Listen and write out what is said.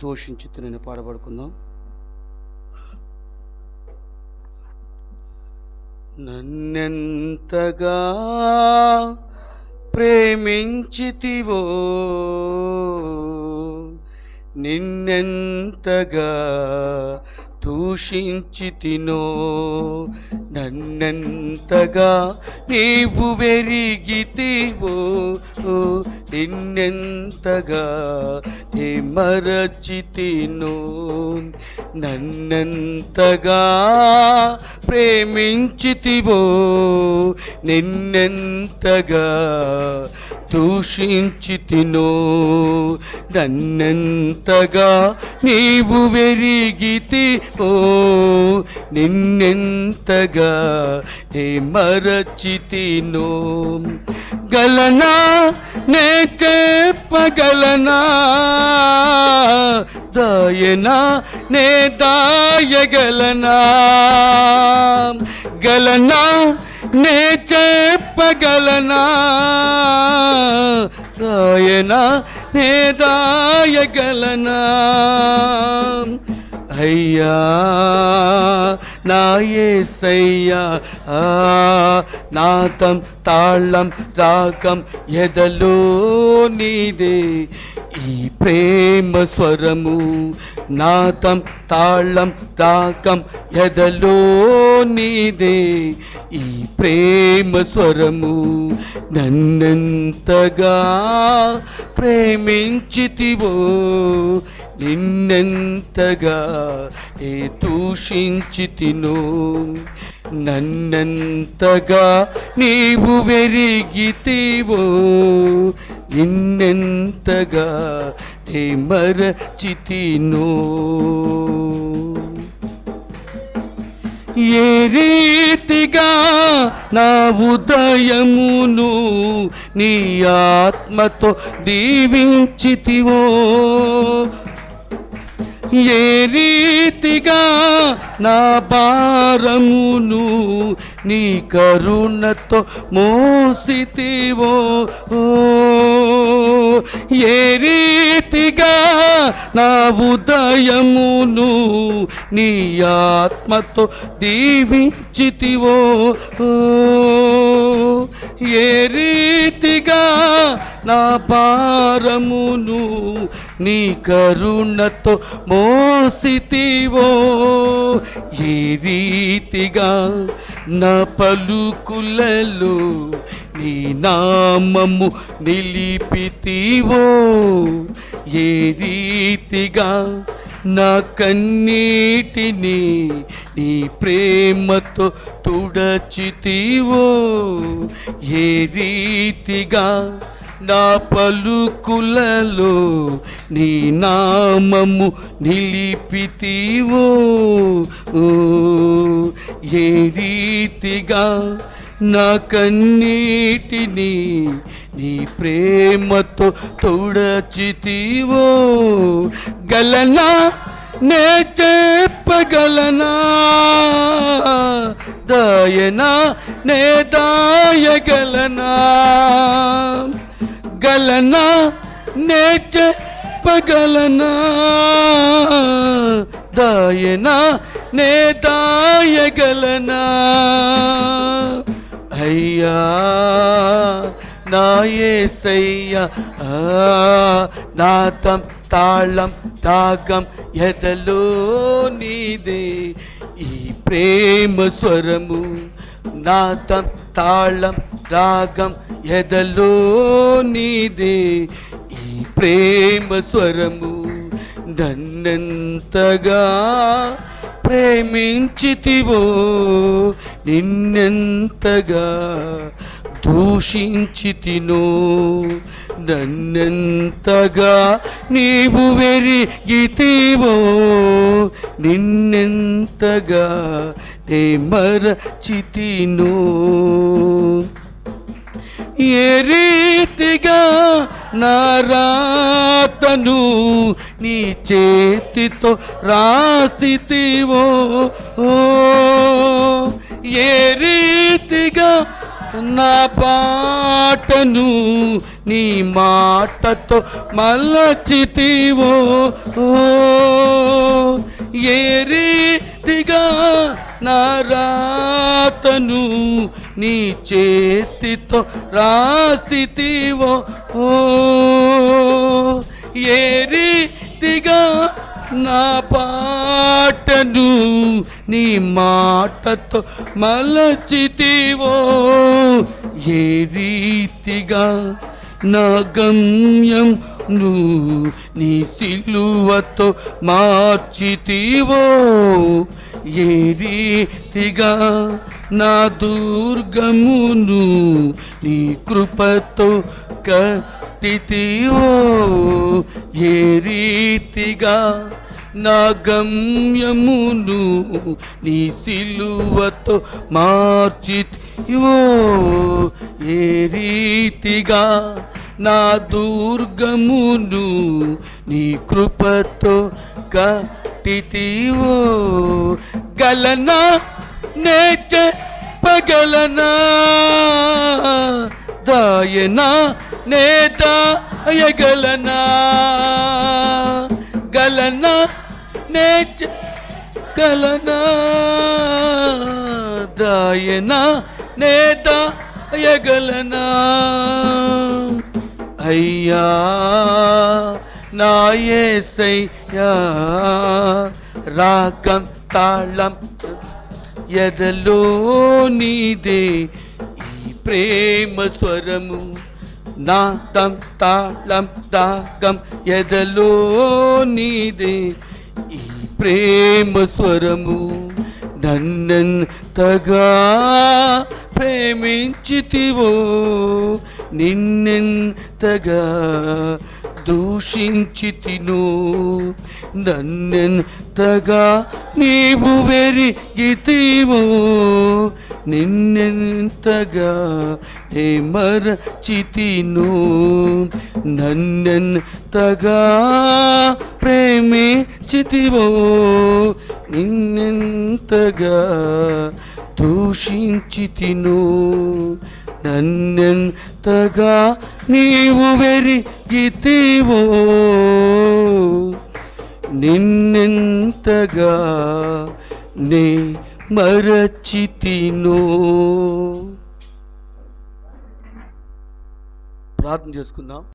దూషించుతున్న పాడబడుకుందాం. నన్నెంతగా ప్రేమించితివో నిన్నెంతగా దూషించితినో, నన్నెంతగా నీవు వెరిగితివో నిన్నెంతగా మరచితినో, నన్నెంతగా ప్రేమించితివో నిన్నెంతగా దూషించితినో, నన్నెంతగా నీవు వెరిగితివో నిన్నెంతగా మరచితినో. గలనా నే చెప్పగలనా, దాయనా నే దాయగలనా, గలనా నే చెప్పగలనా, దాయనా నే దాయగలనా. అయ్యా నా యేసయ్యా, నాదం తాళం రాగం ఎదలో నీదే ఈ ప్రేమ స్వరము, నాదం తాళం రాగం ఎదలో నీదే ఈ ప్రేమ స్వరము. నన్నెంతగా ప్రేమించితివో నిన్నెంతగా దూషించితినో, నన్నెంతగా నీవు వెరిగితివో నిన్నెంతగా మరచితినో. ఏ రీతిగా నా ఉదయమును నీ ఆత్మతో దీవించితివో, ఏ రీతిగా నా భారమును నీ కరుణతో మోసితివో, ఏ రీతిగా నా ఉదయమును నీ ఆత్మతో దీవించితివో, ఏ రీతిగా నా భారమును నీ కరుణతో మోసితివో, ఏ రీతిగా నా పలుకులలో నీ నామము నిలిపితివో, ఏ రీతిగా నా కన్నీటిని నీ ప్రేమతో తుడచితివో, ఏ రీతిగా నా పలుకులలో నీ నామము నిలిపితివో, ఏ రీతిగా నా కన్నీటిని నీ ప్రేమతో తుడచితివో. గలనా నే చెప్పగలనా, దాయనా నే దాయగలనా, గలనా నే చెప్పగలనా, దాయనా నే దాయగలనా. అయ్యా నా యేసయ్యా, నాదం తాళం రాగం ఎదలో నీదే ఈ ప్రేమ స్వరము, నాదం తాళం రాగం ఎదలో నీదే ఈ ప్రేమ స్వరము. నన్నెంతగా ప్రేమించితివో నిన్నెంతగా దూషించితినో, నన్నెంతగా నీవు వెరిగితివో నిన్నెంతగా మరచితినో. ఏ రీతిగా నా రాతను నీ చేతితో రాసితివో, ఏ రీతిగా నా పాటను నీ మాటతో మలచితివో. ఏ రీతిగా నా రాతను నీ చేతితో రాసితివో. ఏ రీతిగా నా పాటను నీ మాటతో మలచితివో. ఏ రీతిగా నా గమ్యం నీ సిలువతో మార్చితివో. ఏ రీతిగా నా దుర్గమును నీ కృపతో కట్టితివో. ఏ రీతిగా నా గమ్యమును నీ సిలువతో మార్చితివో. ఏ రీతిగా నా దుర్గమును నీ కృపతో కట్టితివో. గలనా నే చెప్పగలనా, దాయనా నే దాయగలనా. గలనా నే చెప్పగలనా, దాయనా నే దాయగలనా. అయ్యా నా యేసయ్యా, రాగం తాళం ఎదలో నీదే ఈ ప్రేమ స్వరము. నాదం తాళం దాగం ఎదలో నీదే ఈ ప్రేమ స్వరము. నన్నెంతగా ప్రేమించితివో, నిన్నెంతగా దూషించితినో. నన్నెంతగా నీవు వెరిగితివో, నిన్నెంతగా మరచితినో. నన్నెంతగా ప్రేమించితివో, నిన్నెంతగా దూషించితినో. నన్నెంతగా నీవు వెరిగితివో, నిన్నెంతగా నే మరచితినో. ప్రార్థన చేసుకుందాం.